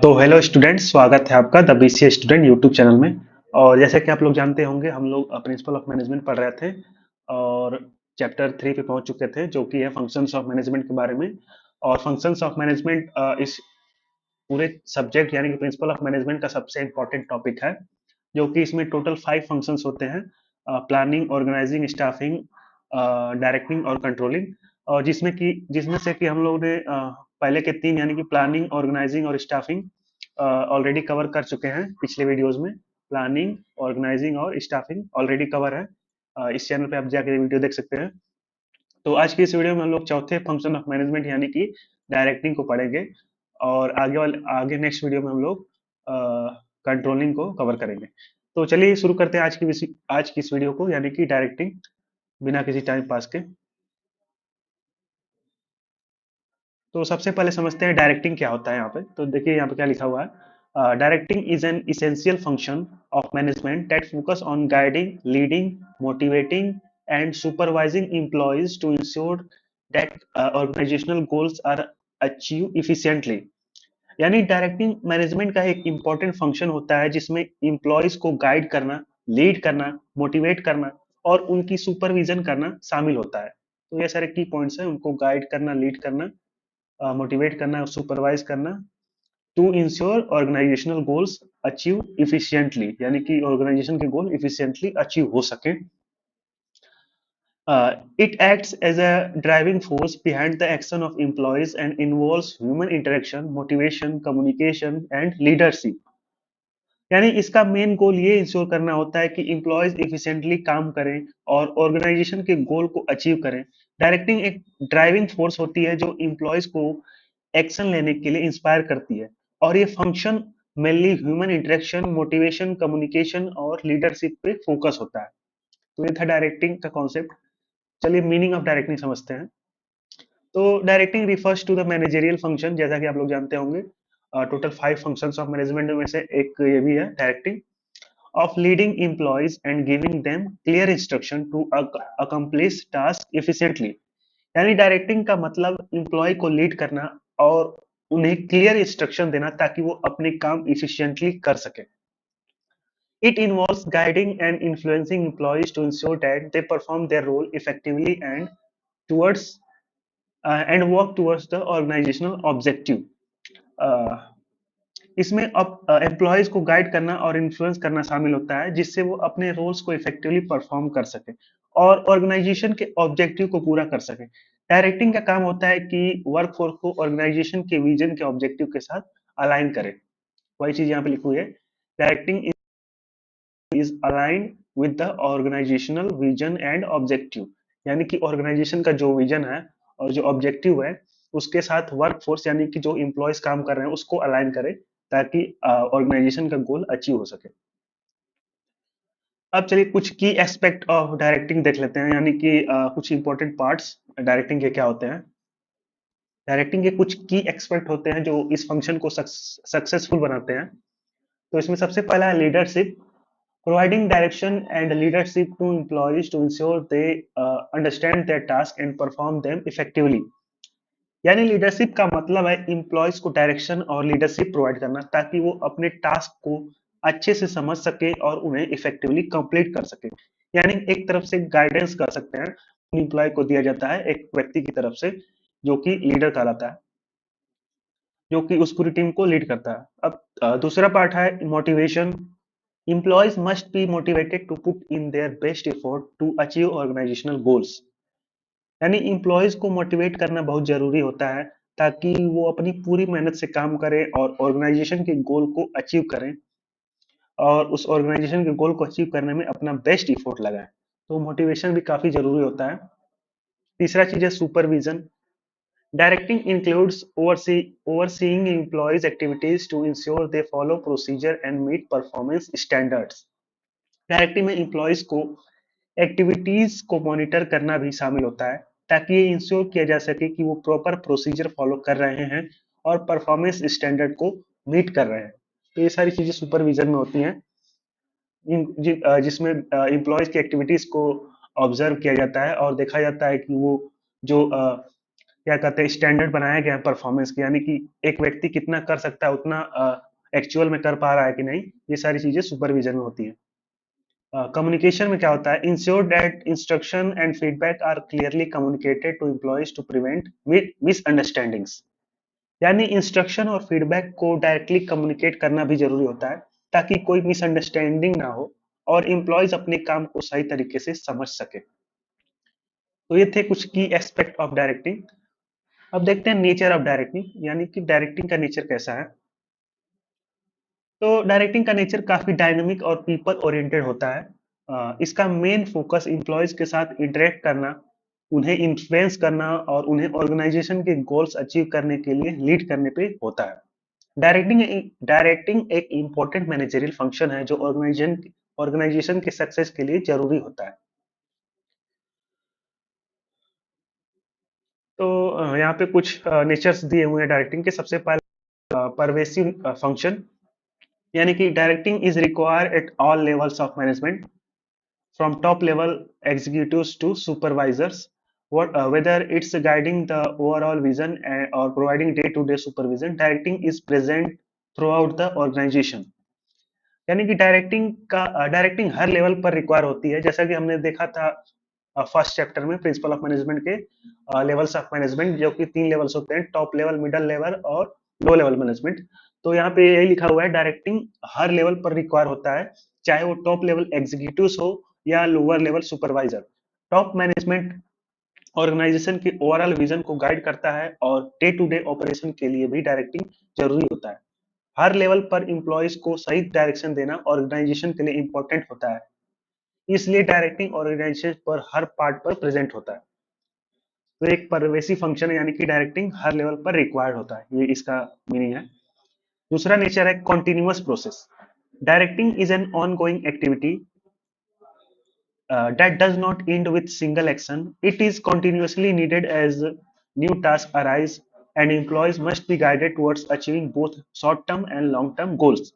तो hello students, स्वागत है आपका the BCA student YouTube channel में। और जैसे कि आप लोग जानते होंगे, हम लोग प्रिंसिपल ऑफ मैनेजमेंट पढ़ रहे थे और चैप्टर 3 पे पहुंच चुके थे, जो कि है फंक्शंस ऑफ मैनेजमेंट के बारे में। और फंक्शंस ऑफ मैनेजमेंट इस पूरे सब्जेक्ट यानी कि प्रिंसिपल ऑफ मैनेजमेंट का सबसे इंपॉर्टेंट टॉपिक है, जो कि इसमें टोटल 5 फंक्शंस होते हैं: प्लानिंग, ऑर्गेनाइजिंग, स्टाफिंग, डायरेक्टिंग और कंट्रोलिंग। और जिसमें से कि हम लोग ने पहले के 3 यानी कि प्लानिंग, ऑर्गेनाइजिंग और स्टाफिंग ऑलरेडी कवर कर चुके हैं पिछले वीडियोस में। प्लानिंग, ऑर्गेनाइजिंग और स्टाफिंग ऑलरेडी कवर है। इस चैनल पे आप जाके वीडियो देख सकते हैं। तो आज की इस वीडियो में हम लोग चौथे फंक्शन ऑफ मैनेजमेंट यानी कि डायरेक्टिंग को पढ़ेंगे। और आगे नेक्स्ट वीडियो में हम लोग कंट्रोलिंग को कवर करेंगे। तो चलिए शुरू करते हैं आज की इस वीडियो को, यानी कि डायरेक्टिंग, बिना किसी टाइम पास के। तो सबसे पहले समझते हैं डायरेक्टिंग क्या होता है। यहाँ पे तो देखिए, यहाँ पे क्या लिखा हुआ है: directing is an essential function of management that focus on guiding, leading, motivating and supervising employees to ensure that organisational goals are achieve efficiently. यानी डायरेक्टिंग मैनेजमेंट का एक इंपॉर्टेंट फंक्शन होता है, जिसमें एम्प्लॉयज को गाइड करना, लीड करना, motivate करना और उनकी सुपरविजन करना शामिल होता है। तो ये सारे की पॉइंट्स हैं: उनको गाइड करना, लीड करना, मोटिवेट करना, सुपरवाइज करना, to ensure organisational goals achieve efficiently, यानी कि ऑर्गेनाइजेशन के गोल इफिशिएंटली अचीव हो सके। It acts as a driving force behind the action of employees and involves human interaction, motivation, communication and leadership. यानी इसका मेन गोल ये ensure करना होता है कि एम्प्लॉयज इफिशिएंटली काम करें और ऑर्गेनाइजेशन के गोल को अचीव करें। डायरेक्टिंग एक ड्राइविंग फोर्स होती है जो एम्प्लॉयज को एक्शन लेने के लिए इंस्पायर करती है। और ये function mainly human interaction, motivation, communication और लीडरशिप पे फोकस होता है। तो ये था डायरेक्टिंग का कॉन्सेप्ट। चलिए मीनिंग ऑफ डायरेक्टिंग समझते हैं। तो directing refers to the managerial function, जैसा कि आप लोग जानते होंगे। टोटल 5 फंक्शंस ऑफ मैनेजमेंट में से एक ये भी है, directing, of leading employees and giving them clear instruction to accomplish task efficiently. यानी डायरेक्टिंग का मतलब एम्प्लॉय को लीड करना और उन्हें क्लियर इंस्ट्रक्शन देना, ताकि वो अपने काम इफिशिएंटली कर सके। It involves guiding and influencing employees to ensure that they perform their role effectively towards and work towards the organizational objective. Uh, इसमें एम्प्लॉयज को गाइड करना और इन्फ्लुएंस करना शामिल होता है, जिससे वो अपने रोल्स को इफेक्टिवली परफॉर्म कर सके और ऑर्गेनाइजेशन के ऑब्जेक्टिव को पूरा कर सके। डायरेक्टिंग का काम होता है कि वर्कफोर्स को ऑर्गेनाइजेशन के विजन के ऑब्जेक्टिव के साथ अलाइन करे। वही चीज यहाँ पे लिखी हुई है: directing is align with the organisational vision and objective. यानी कि ऑर्गेनाइजेशन का जो विजन है और जो ऑब्जेक्टिव है, उसके साथ वर्कफोर्स यानी कि जो एम्प्लॉयज काम कर रहे हैं उसको अलाइन करे, ताकि ऑर्गेनाइजेशन का गोल अचीव हो सके। अब चलिए कुछ की एस्पेक्ट ऑफ डायरेक्टिंग देख लेते हैं, यानी कि कुछ इंपॉर्टेंट पार्ट्स डायरेक्टिंग के क्या होते हैं। डायरेक्टिंग के कुछ की एस्पेक्ट होते हैं जो इस फंक्शन को सक्सेसफुल बनाते हैं। तो इसमें सबसे पहला है leadership. Providing direction and leadership to employees to ensure they understand their task and perform them effectively. यानी लीडरशिप का मतलब है एम्प्लॉयज को डायरेक्शन और लीडरशिप प्रोवाइड करना, ताकि वो अपने टास्क को अच्छे से समझ सके और उन्हें इफेक्टिवली कंप्लीट कर सके। यानी एक तरफ से गाइडेंस कर सकते हैं, एम्प्लॉय को दिया जाता है एक व्यक्ति की तरफ से, जो कि लीडर कहलाता है, जो कि उस पूरी टीम को लीड करता है। अब दूसरा पार्ट है motivation. Employees must be motivated to put in their best effort to achieve organizational goals. यानी एम्प्लॉयज को मोटिवेट करना बहुत जरूरी होता है, ताकि वो अपनी पूरी मेहनत से काम करें और ऑर्गेनाइजेशन के गोल को अचीव करें और उस ऑर्गेनाइजेशन के गोल को अचीव करने में अपना बेस्ट इफोर्ट लगाएं। तो मोटिवेशन भी काफी जरूरी होता है। तीसरा चीज है supervision. Directing includes overseeing employees' activities to ensure they follow procedure and meet performance standards. Directive में एम्प्लॉयज को एक्टिविटीज को मॉनिटर करना भी शामिल होता है, ताकि ये इंश्योर किया जा सके कि वो प्रॉपर प्रोसीजर फॉलो कर रहे हैं और परफॉर्मेंस स्टैंडर्ड को मीट कर रहे हैं। तो ये सारी चीजें सुपरविजन में होती हैं, जिसमें एम्प्लॉयज की एक्टिविटीज को ऑब्जर्व किया जाता है और देखा जाता है कि वो जो क्या कहते हैं स्टैंडर्ड बनाया गया है परफॉर्मेंस की, यानी कि एक व्यक्ति कितना कर सकता है उतना एक्चुअल में कर पा रहा है कि नहीं, ये सारी चीजें सुपरविजन में होती है। कम्युनिकेशन में क्या होता है, ensure that instruction and feedback are clearly communicated to employees to prevent misunderstandings. यानी इंस्ट्रक्शन और फीडबैक को डायरेक्टली कम्युनिकेट करना भी जरूरी होता है ताकि कोई मिसअंडरस्टैंडिंग ना हो और एम्प्लॉयज अपने काम को सही तरीके से समझ सके। तो ये थे कुछ की एस्पेक्ट ऑफ डायरेक्टिंग। अब देखते हैं नेचर ऑफ डायरेक्टिंग, यानी कि डायरेक्टिंग का नेचर कैसा है। तो डायरेक्टिंग का नेचर काफी डायनामिक और पीपल ओरिएंटेड होता है। इसका मेन फोकस एम्प्लॉयज के साथ इंटरेक्ट करना, उन्हें इन्फ्लुएंस करना और उन्हें ऑर्गेनाइजेशन के गोल्स अचीव करने के लिए लीड करने पे होता है। डायरेक्टिंग डायरेक्टिंग एक इम्पोर्टेंट मैनेजरियल फंक्शन है जो ऑर्गेनाइजेशन के सक्सेस के लिए जरूरी होता है। तो यहाँ पे कुछ नेचर्स दिए हुए हैं डायरेक्टिंग के। सबसे पहले परवेसिव फंक्शन, यानी कि directing is required at all levels of management, from top level executives to supervisors, whether it's guiding the overall vision or providing day-to-day supervision, directing is present throughout the organization। यानी कि directing हर level पर require होती है, जैसा कि हमने देखा था फर्स्ट चैप्टर में प्रिंसिपल ऑफ मैनेजमेंट के लेवल्स ऑफ मैनेजमेंट, जो कि 3 लेवल्स होते हैं, टॉप लेवल, मिडल लेवल और लो लेवल मैनेजमेंट। तो यहाँ पे यही लिखा हुआ है, डायरेक्टिंग हर लेवल पर रिक्वायर होता है, चाहे वो टॉप लेवल एग्जीक्यूटिव हो या lower level supervisor. Top management organisation के ओवरऑल विजन को गाइड करता है और डे टू डे ऑपरेशन के लिए भी डायरेक्टिंग जरूरी होता है। हर लेवल पर इंप्लॉयज को सही डायरेक्शन देना ऑर्गेनाइजेशन के लिए इंपॉर्टेंट होता है, इसलिए डायरेक्टिंग ऑर्गेनाइजेशन पर हर पार्ट पर प्रेजेंट होता है। तो एक परवेसिव फंक्शन है, यानी कि डायरेक्टिंग हर लेवल पर रिक्वायर्ड होता है, ये इसका मीनिंग है। दूसरा नेचर है continuous process. Directing is N on going activity that does not end with single action. It is continuously needed as new tasks arise, and employees must be guided towards achieving both short-term and long-term goals।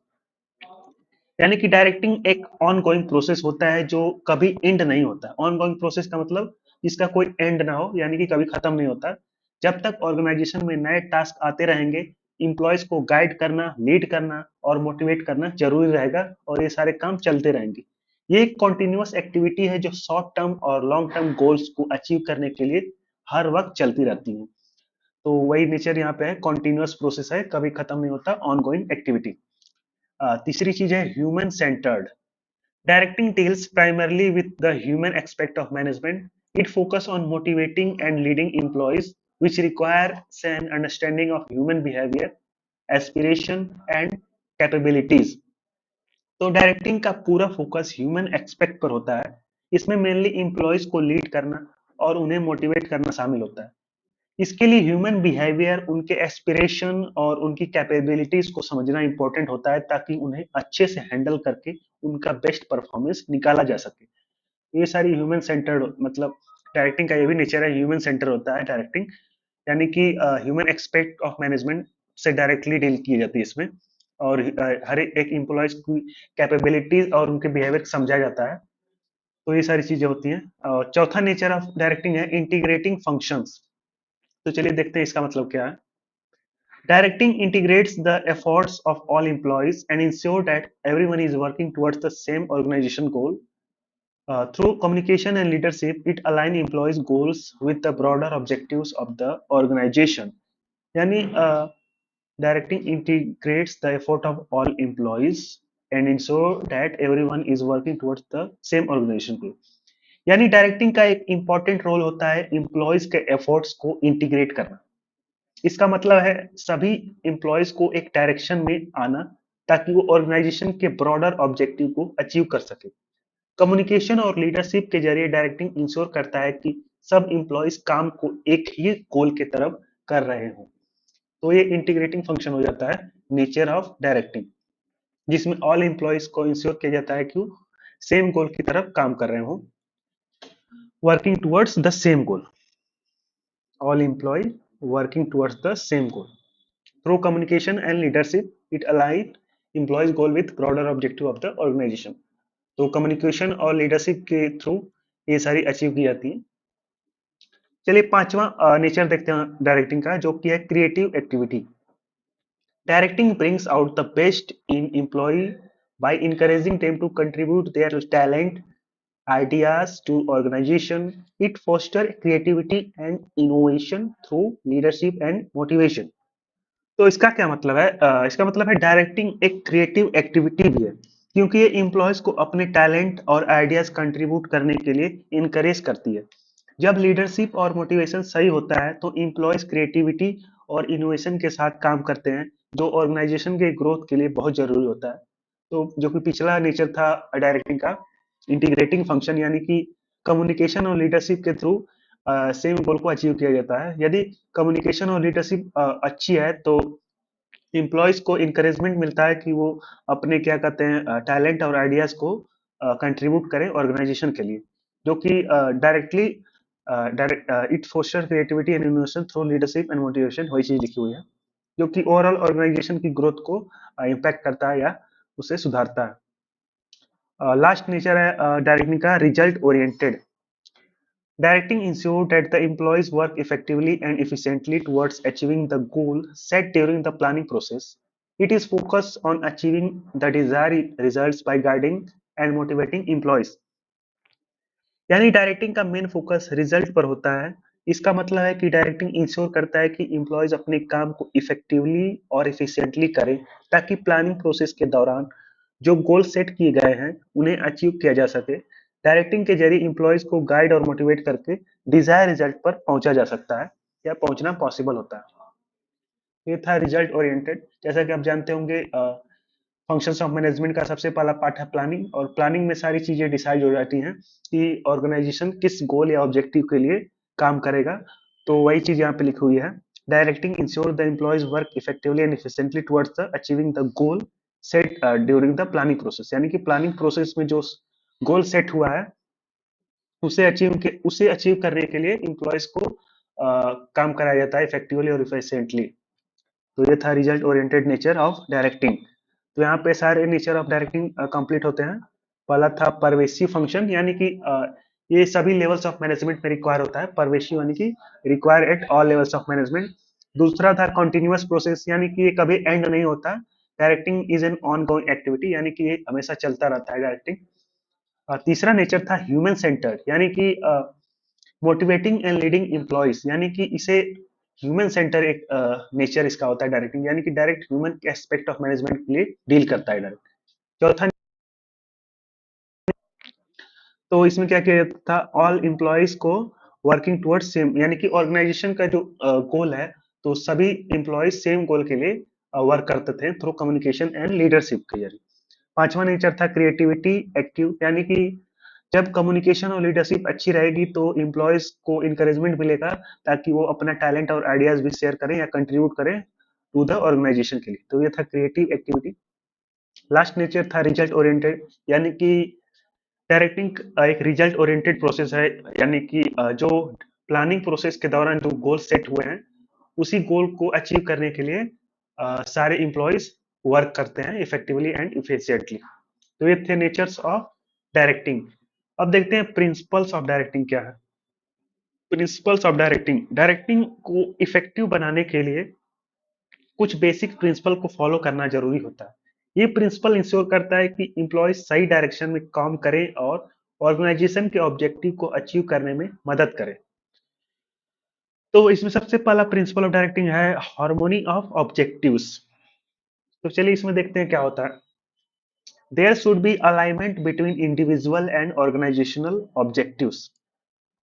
यानी कि directing एक on going process होता है जो कभी and नहीं होता। On going process का मतलब इसका कोई एंड ना हो, यानी कि कभी खत्म नहीं होता। जब तक ऑर्गेनाइजेशन में नए टास्क आते रहेंगे, इंप्लॉयज को गाइड करना, लीड करना और मोटिवेट करना जरूरी रहेगा और ये सारे काम चलते रहेंगे। ये एक कॉन्टिन्यूअस एक्टिविटी है जो शॉर्ट टर्म और लॉन्ग टर्म गोल्स को अचीव करने के लिए हर वक्त चलती रहती है। तो वही नेचर यहाँ पे है, कॉन्टिन्यूअस प्रोसेस है, कभी खत्म नहीं होता, ऑन गोइंग एक्टिविटी। तीसरी चीज है human centred. Directing deals primarily with the human aspect of management. It focuses on motivating and leading employees, which requires an understanding of human behavior, aspiration, and capabilities। तो directing का पूरा focus human expect पर होता है। इसमें mainly employees को lead करना और उन्हें मोटिवेट करना शामिल होता है। इसके लिए ह्यूमन बिहेवियर, उनके एस्पिरेशन और उनकी कैपेबिलिटीज को समझना इंपॉर्टेंट होता है ताकि उन्हें अच्छे से हैंडल करके उनका बेस्ट परफॉर्मेंस निकाला जा सके। ये सारी ह्यूमन सेंटर्ड, मतलब डायरेक्टिंग का ये भी नेचर है, ह्यूमन सेंटर होता है डायरेक्टिंग, यानी कि ह्यूमन एक्सपेक्ट ऑफ मैनेजमेंट से डायरेक्टली डील की जाती है इसमें। और हर एक एम्प्लॉयज की कैपेबिलिटीज और उनके बिहेवियर समझा जाता है। तो ये सारी चीजें होती हैं। और चौथा नेचर ऑफ डायरेक्टिंग है इंटीग्रेटिंग फंक्शंस। तो चलिए देखते हैं इसका मतलब क्या है। Directing integrates the efforts of all employees and ensure that everyone is working towards the same organization goal. Through communication and leadership, it aligns employees' goals with the broader objectives of the organization। यानी directing integrates the effort of all employees and ensure that everyone is working towards the same organization goal। यानी directing का एक important role होता है employees के efforts को integrate करना। इसका मतलब है सभी एम्प्लॉयज को एक डायरेक्शन में आना ताकि वो ऑर्गेनाइजेशन के ब्रॉडर ऑब्जेक्टिव को अचीव कर सके। कम्युनिकेशन और लीडरशिप के जरिए डायरेक्टिंग इंश्योर करता है कि सब एम्प्लॉयज काम को एक ही गोल के तरफ कर रहे हों। तो ये इंटीग्रेटिंग फंक्शन हो जाता है नेचर ऑफ डायरेक्टिंग, जिसमें ऑल एम्प्लॉयज को इंश्योर किया जाता है कि सेम गोल की तरफ काम कर रहे हों, working towards the same goal. All employees working towards the same goal. Through communication and leadership, it aligns employees' goal with broader objective of the organization। तो कम्युनिकेशन और लीडरशिप के थ्रू ये सारी अचीव की जाती है। चलिए पांचवा नेचर देखते हैं डायरेक्टिंग का, जो कि है creative activity. Directing brings out the best in employee by encouraging them to contribute their talent, ideas to organization. It fosters creativity and innovation through leadership and motivation. तो इसका क्या मतलब है? इसका मतलब है डायरेक्टिंग एक क्रिएटिव एक्टिविटी भी है, क्योंकि ये एम्प्लॉयज को अपने टैलेंट और आइडियाज कंट्रीब्यूट करने के लिए इनकरेज करती है। जब लीडरशिप और मोटिवेशन सही होता है तो एम्प्लॉयज क्रिएटिविटी और इनोवेशन के साथ काम करते हैं, जो ऑर्गेनाइजेशन के ग्रोथ के लिए बहुत जरूरी होता है। तो जो कि पिछला नेचर था डायरेक्टिंग का, इंटीग्रेटिंग फंक्शन, यानी कि कम्युनिकेशन और लीडरशिप के थ्रू सेम गोल को अचीव किया जाता है। यदि कम्युनिकेशन और लीडरशिप अच्छी है तो एम्प्लॉयज को इंकरेजमेंट मिलता है कि वो अपने क्या कहते हैं टैलेंट और आइडियाज को कंट्रीब्यूट करें ऑर्गेनाइजेशन के लिए, जो कि directly it foster creativity and innovation through leadership and motivation, वही चीज लिखी हुई है, जो कि ओवरऑल ऑर्गेनाइजेशन की ग्रोथ को इम्पैक्ट करता है या उसे सुधारता है। लास्ट नेचर है डायरेक्टिंग का result oriented. Directing ensures that the employees work effectively and efficiently towards achieving the goal set during the planning process. It is focused on achieving the desired results by guiding and motivating employees. यानी directing का main focus result पर होता है। इसका मतलब है कि directing ensure करता है कि एम्प्लॉयज अपने काम को इफेक्टिवली और एफिशिएंटली करें, ताकि प्लानिंग प्रोसेस के दौरान जो गोल सेट किए गए हैं उन्हें अचीव किया जा सके। डायरेक्टिंग के जरिए एम्प्लॉयज को गाइड और मोटिवेट करके डिजायर रिजल्ट पर पहुंचा जा सकता है या पहुंचना पॉसिबल होता है। ये था रिजल्ट ओरिएंटेड। जैसा कि आप जानते होंगे फंक्शंस ऑफ मैनेजमेंट का सबसे पहला पार्ट है प्लानिंग, और प्लानिंग में सारी चीजें डिसाइड हो जाती हैं कि ऑर्गेनाइजेशन किस गोल या ऑब्जेक्टिव के लिए काम करेगा। तो वही चीज यहाँ पे लिखी हुई है। Directing ensure the employees work effectively and efficiently towards the achieving the goal set during the planning process, यानी कि प्लानिंग प्रोसेस में जो गोल सेट हुआ है उसे अचीव करने के लिए एम्प्लॉयज को काम कराया जाता है इफेक्टिवली और इफिशिएंटली। तो ये था result oriented nature of directing. तो यहाँ पे सारे नेचर ऑफ डायरेक्टिंग कंप्लीट होते हैं। पहला था परवेसिव फंक्शन, यानी कि ये सभी लेवल्स ऑफ मैनेजमेंट में रिक्वायर होता है। परवेसिव यानी कि require at all levels of management. दूसरा था कॉन्टिन्यूअस प्रोसेस, यानी कि ये कभी एंड नहीं होता। Directing is N on going activity, यानी कि ये हमेशा चलता रहता है डायरेक्टिंग। और तीसरा नेचर था ह्यूमन सेंटर्ड, यानी कि मोटिवेटिंग एंड लीडिंग एम्प्लॉयज, यानी कि इसे ह्यूमन सेंटर एक नेचर इसका होता है डायरेक्टिंग, यानी कि direct human aspect of management के लिए डील करता है डायरेक्ट। चौथा, तो इसमें क्या किया जाता था, ऑल एम्प्लॉयज को वर्किंग टुवर्ड्स सेम, यानी कि ऑर्गेनाइजेशन का जो गोल है तो सभी एम्प्लॉयज सेम गोल के लिए वर्क करते थे थ्रू कम्युनिकेशन एंड लीडरशिप के जरिए। पांचवा नेचर था क्रिएटिविटी एक्टिव, यानी कि जब कम्युनिकेशन और लीडरशिप अच्छी रहेगी तो एम्प्लॉयज को इंकरेजमेंट मिलेगा, ताकि वो अपना टैलेंट और आइडियाज भी शेयर करें या कंट्रीब्यूट करें टू द ऑर्गेनाइजेशन के लिए। तो ये था क्रिएटिव एक्टिविटी। लास्ट नेचर था रिजल्ट ओरिएंटेड, यानी कि डायरेक्टिंग एक रिजल्ट ओरिएंटेड प्रोसेस है, यानी कि जो प्लानिंग प्रोसेस के दौरान जो गोल सेट हुए हैं उसी गोल को अचीव करने के लिए सारे एम्प्लॉयज वर्क करते हैं इफेक्टिवली एंड इफिशिएंटली। तो ये थे नेचर्स ऑफ डायरेक्टिंग। अब देखते हैं प्रिंसिपल्स ऑफ डायरेक्टिंग क्या है। प्रिंसिपल्स ऑफ डायरेक्टिंग, डायरेक्टिंग को इफेक्टिव बनाने के लिए कुछ बेसिक प्रिंसिपल को फॉलो करना जरूरी होता है। ये प्रिंसिपल इंश्योर करता है कि एम्प्लॉय सही डायरेक्शन में काम करें और ऑर्गेनाइजेशन के ऑब्जेक्टिव को अचीव करने में मदद करें। तो इसमें सबसे पहला प्रिंसिपल ऑफ डायरेक्टिंग है हार्मोनी ऑफ ऑब्जेक्टिव्स। तो चलिए इसमें देखते हैं क्या होता है। There should be alignment between individual and organisational objectives.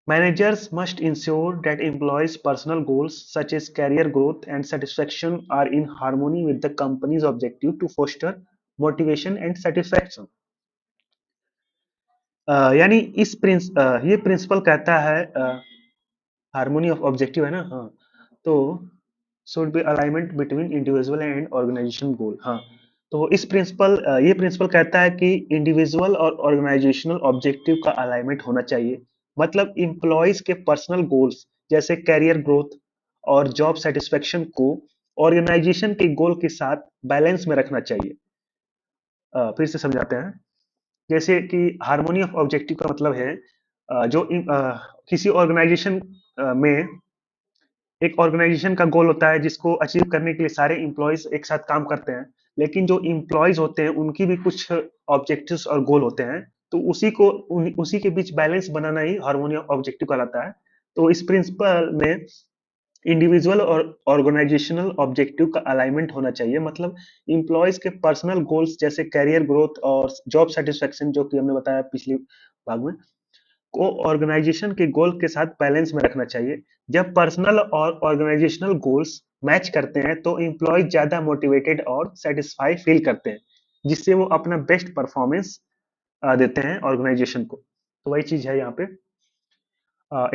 Managers must ensure that employees' personal goals, such as career growth and satisfaction, are in harmony with the company's objective to foster motivation and satisfaction. यानी ये principal कहता है harmony of objective है ना, हाँ। तो should be alignment between individual and organization goal, हाँ। तो ये प्रिंसिपल कहता है कि इंडिविजुअल और ऑर्गेनाइजेशनल ऑब्जेक्टिव का अलाइनमेंट होना चाहिए। मतलब इंप्लॉयज के पर्सनल गोल्स जैसे कैरियर ग्रोथ और जॉब सेटिस्फेक्शन को ऑर्गेनाइजेशन के गोल के साथ बैलेंस में रखना चाहिए। फिर से समझाते हैं। जैसे कि हार्मोनी ऑफ ऑब्जेक्टिव का मतलब है किसी ऑर्गेनाइजेशन में एक ऑर्गेनाइजेशन का गोल होता है जिसको अचीव करने के लिए सारे एम्प्लॉयज एक साथ काम करते हैं, लेकिन जो एम्प्लॉयज होते हैं उनकी भी कुछ ऑब्जेक्टिव्स और गोल होते हैं। तो उसी के बीच बैलेंस बनाना ही हार्मोनियम ऑब्जेक्टिव कहलाता है। तो इस प्रिंसिपल में इंडिविजुअल और ऑर्गेनाइजेशनल ऑब्जेक्टिव का अलाइनमेंट होना चाहिए। मतलब एम्प्लॉयज के पर्सनल गोल्स जैसे कैरियर ग्रोथ और जॉब सेटिस्फेक्शन, जो कि हमने बताया पिछले भाग में, को ऑर्गेनाइजेशन के गोल के साथ बैलेंस में रखना चाहिए। जब पर्सनल और ऑर्गेनाइजेशनल गोल्स मैच करते हैं तो एम्प्लॉय ज्यादा मोटिवेटेड और सेटिस्फाई फील करते हैं, जिससे वो अपना बेस्ट परफॉर्मेंस देते हैं ऑर्गेनाइजेशन को। तो वही चीज है यहाँ पे,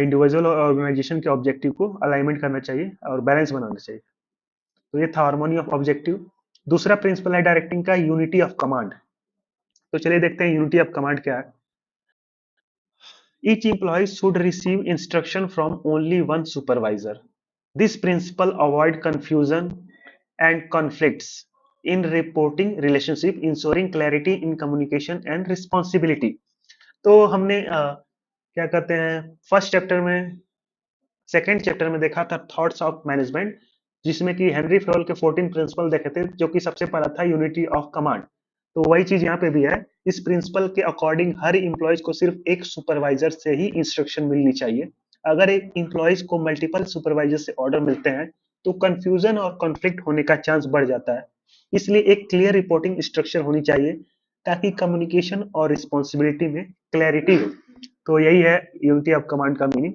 इंडिविजुअल और ऑर्गेनाइजेशन के ऑब्जेक्टिव को अलाइनमेंट करना चाहिए और बैलेंस बनाना चाहिए। तो ये था हार्मोनी ऑफ ऑब्जेक्टिव। दूसरा प्रिंसिपल है डायरेक्टिंग का, यूनिटी ऑफ कमांड। तो चलिए देखते हैं यूनिटी ऑफ कमांड क्या है। Each employee should receive instruction from only one supervisor. This principle avoid confusion and conflicts in reporting relationship, ensuring clarity in communication and responsibility. तो हमने क्या कहते हैं, फर्स्ट चैप्टर में, सेकेंड चैप्टर में देखा था थॉट्स ऑफ मैनेजमेंट, जिसमें कि हेनरी फ्लोल के 14 प्रिंसिपल देखे थे, जो कि सबसे पहला था यूनिटी ऑफ कमांड। तो वही चीज यहाँ पे भी है। इस प्रिंसिपल के अकॉर्डिंग हर इम्प्लॉयज को सिर्फ एक सुपरवाइजर से ही इंस्ट्रक्शन मिलनी चाहिए। अगर एक इम्प्लॉयज को मल्टीपल सुपरवाइजर से ऑर्डर मिलते हैं तो कंफ्यूजन और कॉन्फ्लिक्ट होने का चांस बढ़ जाता है। इसलिए एक क्लियर रिपोर्टिंग स्ट्रक्चर होनी चाहिए ताकि कम्युनिकेशन और रिस्पॉन्सिबिलिटी में क्लैरिटी हो। तो यही है यूनिटी ऑफ कमांड का मीनिंग।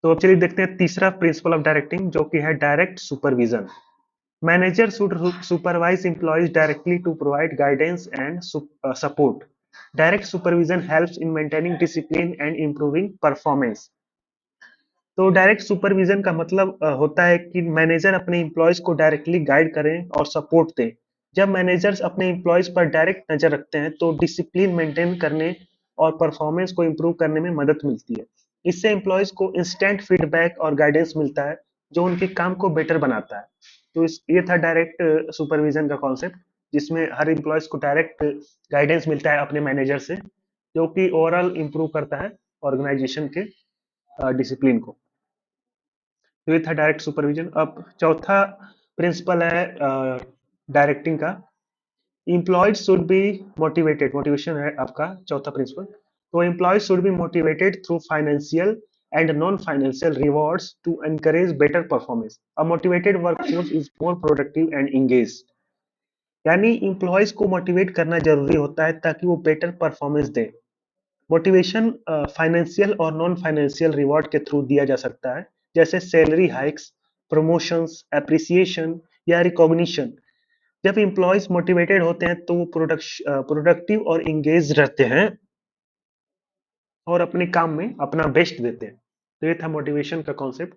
तो अब चलिए देखते हैं तीसरा प्रिंसिपल ऑफ डायरेक्टिंग, जो कि है direct supervision. Manager should supervise employees directly to provide guidance and support. Direct supervision helps in maintaining discipline and improving performance. तो डायरेक्ट सुपरविजन का मतलब होता है कि मैनेजर अपने एम्प्लॉयज को डायरेक्टली गाइड करें और सपोर्ट दें। जब मैनेजर्स अपने एम्प्लॉयज पर डायरेक्ट नजर रखते हैं तो डिसिप्लिन मेंटेन करने और परफॉर्मेंस को इम्प्रूव करने में मदद मिलती है। इससे एम्प्लॉयज को इंस्टेंट फीडबैक और गाइडेंस मिलता है जो उनके काम को बेटर बनाता है। तो ये था डायरेक्ट सुपरविजन का कॉन्सेप्ट, जिसमें हर एम्प्लॉयज को डायरेक्ट गाइडेंस मिलता है अपने मैनेजर से, जो कि ओवरऑल इम्प्रूव करता है ऑर्गेनाइजेशन के डिसिप्लिन को। तो ये था डायरेक्ट सुपरविजन। अब चौथा प्रिंसिपल है डायरेक्टिंग का, employees should be motivated. Motivation है आपका चौथा प्रिंसिपल। तो employees should be motivated through financial and non financial rewards to encourage better performance. A motivated workforce is more productive and engage. यानी employees को motivate करना जरूरी होता है ताकि वो बेटर परफॉर्मेंस दे। मोटिवेशन फाइनेंशियल और नॉन फाइनेंशियल रिवॉर्ड के थ्रू दिया जा सकता है, जैसे सैलरी हाइक्स, प्रमोशंस, एप्रिसिएशन या रिकॉग्निशन। जब एम्प्लॉयज मोटिवेटेड होते हैं तो वो प्रोडक्टिव और इंगेज रहते हैं और अपने काम में अपना बेस्ट देते हैं। तो ये था मोटिवेशन का कॉन्सेप्ट।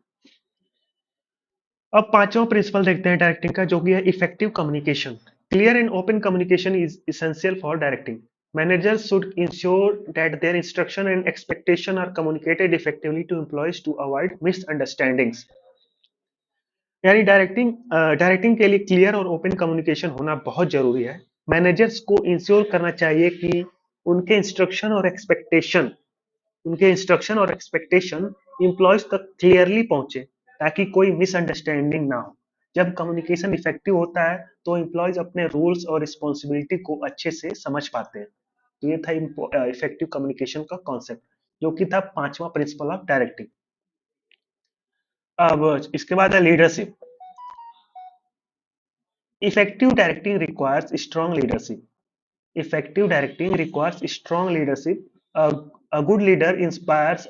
अब पांचवा प्रिंसिपल देखते हैं डायरेक्टिंग का, जो कि है effective communication. Clear and open communication is essential for directing. Managers should ensure that their instruction and expectation are communicated effectively to employees to avoid misunderstandings. यानी डायरेक्टिंग के लिए क्लियर और ओपन कम्युनिकेशन होना बहुत जरूरी है। मैनेजर्स को ensure करना चाहिए कि उनके इंस्ट्रक्शन और एक्सपेक्टेशन उनके इंस्ट्रक्शन और एक्सपेक्टेशन एम्प्लॉयज तक क्लियरली पहुंचे ताकि कोई मिसअंडरस्टैंडिंग ना हो। जब कम्युनिकेशन इफेक्टिव होता है तो एम्प्लॉयज अपने रूल्स और रिस्पॉन्सिबिलिटी को अच्छे से समझ पाते हैं। तो ये था इफेक्टिव कम्युनिकेशन का कॉन्सेप्ट, जो कि था पांचवा प्रिंसिपल ऑफ डायरेक्टिंग। अब इसके बाद है leadership. Effective directing requires strong leadership. Effective directing requires strong leadership. A good leader inspires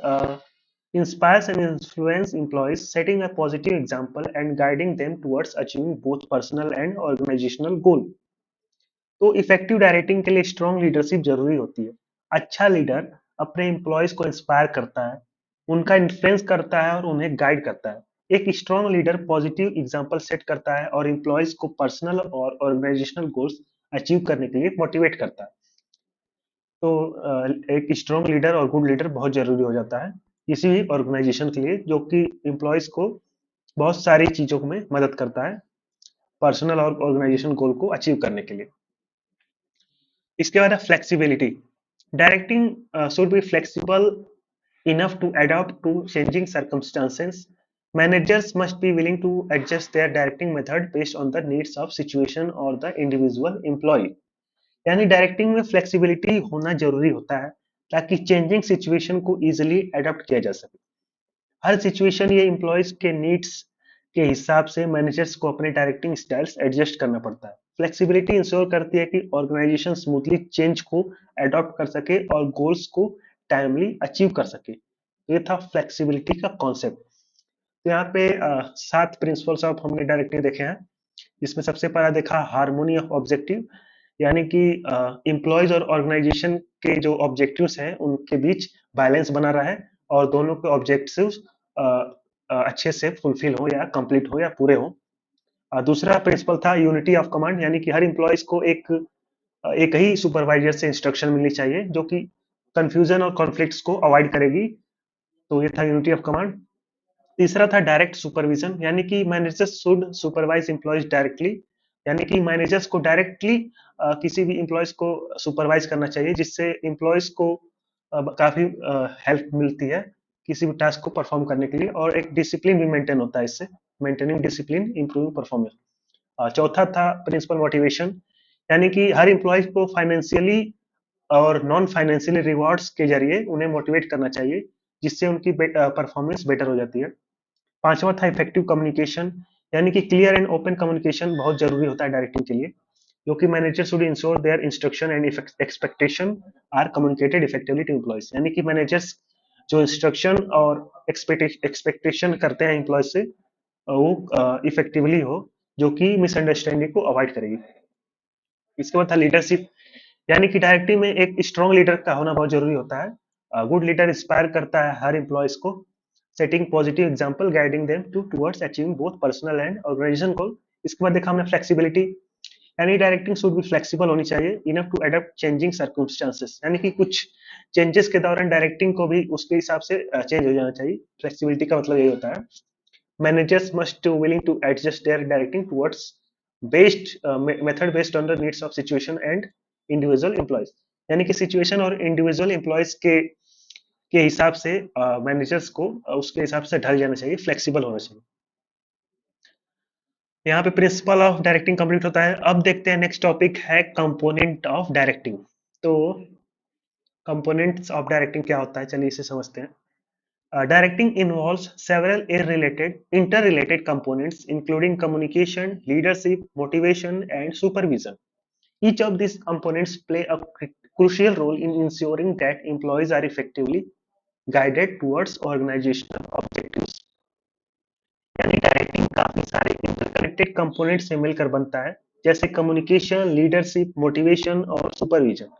and influences employees, setting a positive example and guiding them towards achieving both personal and organizational goal. तो effective directing के लिए strong leadership जरूरी होती है। अच्छा leader अपने employees को inspire करता है, उनका इन्फ्लुएंस करता है और उन्हें गाइड करता है। एक strong leader positive example set करता है और एम्प्लॉयज को पर्सनल और ऑर्गेनाइजेशनल गोल्स अचीव करने के लिए मोटिवेट करता है। तो एक स्ट्रॉन्ग लीडर और गुड लीडर बहुत जरूरी हो जाता है किसी भी ऑर्गेनाइजेशन के लिए, जो कि एम्प्लॉयज को बहुत सारी चीजों में मदद करता है पर्सनल और ऑर्गेनाइजेशन गोल को अचीव करने के लिए। इसके बाद है flexibility. Directing should be flexible enough to adapt to changing circumstances. Managers must be willing to adjust their directing method based on the needs of situation or the individual employee. यानी directing में flexibility होना जरूरी होता है ताकि changing situation को easily adopt किया जा सके। हर सिचुएशन या एम्प्लॉयज के नीड्स के हिसाब से मैनेजर्स को अपने डायरेक्टिंग स्टाइल्स एडजस्ट करना पड़ता है। फ्लेक्सिबिलिटी इंश्योर करती है कि ऑर्गेनाइजेशन स्मूथली चेंज को अडॉप्ट कर सके और गोल्स को टाइमली अचीव कर सके। तो ये था फ्लेक्सिबिलिटी का कॉन्सेप्ट। तो यहाँ पे 7 प्रिंसिपल्स ऑफ हमने डायरेक्टिंग देखे हैं। इसमें सबसे पहला देखा हार्मोनी ऑफ ऑब्जेक्टिव, यानी कि एम्प्लॉयज और ऑर्गेनाइजेशन के जो ऑब्जेक्टिव्स हैं उनके बीच बैलेंस बना रहा है और दोनों के ऑब्जेक्टिव्स अच्छे से फुलफिल हो या कंप्लीट हो या पूरे हो। दूसरा प्रिंसिपल था यूनिटी ऑफ कमांड, यानी कि हर एम्प्लॉयज को एक ही सुपरवाइजर से इंस्ट्रक्शन मिलनी चाहिए जो कि कंफ्यूजन और कॉन्फ्लिक्ट्स को अवॉइड करेगी। तो ये था यूनिटी ऑफ कमांड। तीसरा था डायरेक्ट सुपरविजन, यानी कि managers should supervise employees directly, यानी कि मैनेजर्स को डायरेक्टली किसी भी एम्प्लॉयज को सुपरवाइज करना चाहिए जिससे एम्प्लॉयज को काफी हेल्प मिलती है किसी भी टास्क को परफॉर्म करने के लिए और एक डिसिप्लिन भी मेंटेन होता है इससे। Maintaining discipline improving performance. चौथा था प्रिंसिपल मोटिवेशन, यानी कि हर एम्प्लॉय को फाइनेंशियली और नॉन फाइनेंशियली रिवॉर्ड्स के जरिए उन्हें मोटिवेट करना चाहिए जिससे उनकी परफॉर्मेंस बेटर हो जाती है। पांचवा था इफेक्टिव कम्युनिकेशन, यानी कि क्लियर एंड ओपन कम्युनिकेशन बहुत जरूरी होता है डायरेक्टिंग के लिए, क्योंकि manager should ensure their instruction and expectation are communicated effectively to employees, यानी कि मैनेजर्स जो इंस्ट्रक्शन और एक्सपेक्टेशन करते हैं एम्प्लॉय से वो इफेक्टिवली हो, जो कि मिसअंडरस्टैंडिंग को अवॉइड करेगी। इसके बाद था लीडरशिप, यानी कि डायरेक्टिव में एक स्ट्रॉन्ग लीडर का होना बहुत जरूरी होता है। गुड लीडर इंस्पायर करता है हर एम्प्लॉयज को, setting positive example guiding them towards achieving both personal and organization goal. इसके बाद देखा हमने फ्लेक्सिबिलिटी, यानी डायरेक्टिंग शुड बी फ्लेक्सिबल होनी चाहिए enough to adopt changing circumstances, यानी कि कुछ चेंजेस के दौरान डायरेक्टिंग को भी उसके हिसाब से चेंज हो जाना चाहिए। फ्लेक्सिबिलिटी का मतलब यही होता है। Managers must willing to adjust their directing towards based method based on the needs of situation and individual employees, यानी कि सिचुएशन और इंडिविजुअल एम्प्लॉयज के हिसाब से मैनेजर्स को उसके हिसाब से ढल जाना चाहिए, फ्लेक्सिबल होना चाहिए। यहाँ पे प्रिंसिपल ऑफ डायरेक्टिंग कंप्लीट होता है। अब देखते हैं नेक्स्ट टॉपिक है कंपोनेंट ऑफ डायरेक्टिंग। तो कंपोनेंट्स ऑफ डायरेक्टिंग क्या होता है, चलिए इसे समझते हैं। Directing involves several interrelated components, including communication, leadership, motivation, and supervision. Each of these components play a crucial role in ensuring that employees are effectively guided towards organizational objectives. यानी directing काफी सारे इंटरकनेक्टेड कंपोनेंट से मिलकर बनता है, जैसे communication, leadership, motivation और supervision.